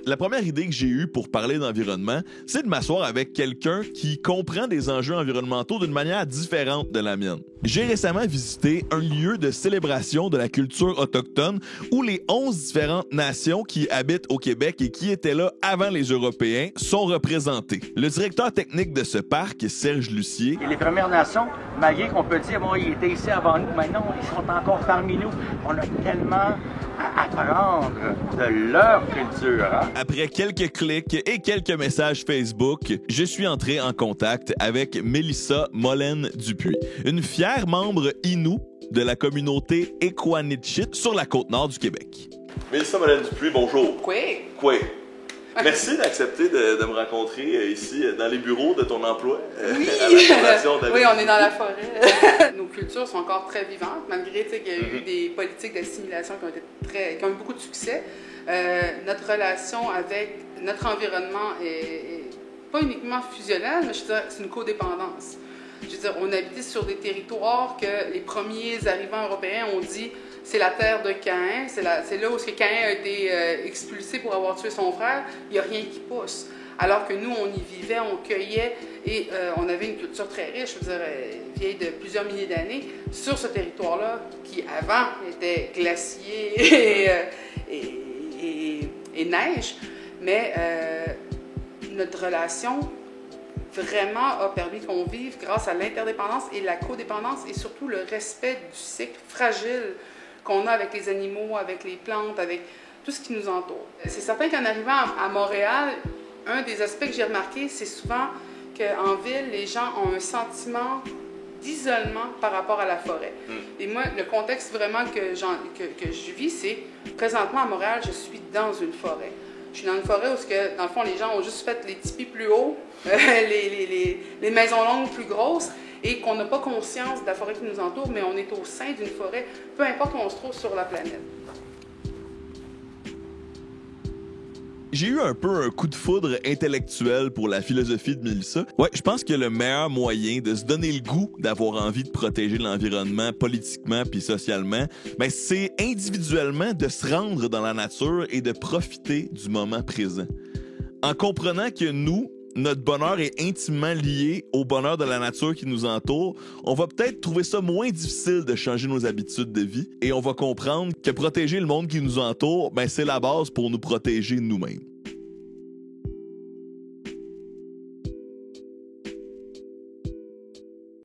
la première idée que j'ai eue pour parler d'environnement, c'est de m'asseoir avec quelqu'un qui comprend des enjeux environnementaux d'une manière différente de la mienne. J'ai récemment visité un lieu de célébration de la culture autochtone où les 11 différentes nations qui habitent au Québec et qui étaient là avant les Européens sont représentées. Le directeur technique de ce parc, Serge Lucier. Et les Premières Nations, malgré qu'on peut dire, bon, ils étaient ici avant nous, maintenant ils sont encore parmi nous. On a tellement à apprendre de leur culture. Hein? Après quelques clics et quelques messages Facebook, je suis entré en contact avec Mélissa Molène-Dupuis, une fière membre Innu de la communauté Equanichit sur la Côte-Nord du Québec. Mélissa Molène-Dupuis, bonjour. Quoi? Merci d'accepter de me rencontrer ici dans les bureaux de ton emploi. Oui, à la Fondation David. Oui, on est dans la forêt. Nos cultures sont encore très vivantes, malgré qu'il y a eu des politiques d'assimilation qui ont eu beaucoup de succès. Notre relation avec notre environnement est pas uniquement fusionnelle, mais je dirais c'est une codépendance. Je veux dire, on habitait sur des territoires que les premiers arrivants européens ont dit c'est la terre de Caïn, c'est là où Caïn a été expulsé pour avoir tué son frère, il n'y a rien qui pousse. Alors que nous, on y vivait, on cueillait et on avait une culture très riche, je veux dire, vieille de plusieurs milliers d'années, sur ce territoire-là, qui avant était glacier et neige, mais notre relation vraiment a permis qu'on vive grâce à l'interdépendance et la codépendance et surtout le respect du cycle fragile qu'on a avec les animaux, avec les plantes, avec tout ce qui nous entoure. C'est certain qu'en arrivant à Montréal, un des aspects que j'ai remarqué, c'est souvent qu'en ville, les gens ont un sentiment d'isolement par rapport à la forêt. Et moi, le contexte vraiment que je vis, c'est présentement à Montréal, je suis dans une forêt. Je suis dans une forêt où, dans le fond, les gens ont juste fait les tipis plus hauts, les maisons longues plus grosses, et qu'on n'a pas conscience de la forêt qui nous entoure, mais on est au sein d'une forêt, peu importe où on se trouve sur la planète. J'ai eu un peu un coup de foudre intellectuel pour la philosophie de Mélissa. Ouais, je pense que le meilleur moyen de se donner le goût d'avoir envie de protéger l'environnement politiquement puis socialement, ben c'est individuellement de se rendre dans la nature et de profiter du moment présent. En comprenant que nous, notre bonheur est intimement lié au bonheur de la nature qui nous entoure, on va peut-être trouver ça moins difficile de changer nos habitudes de vie et on va comprendre que protéger le monde qui nous entoure, ben c'est la base pour nous protéger nous-mêmes.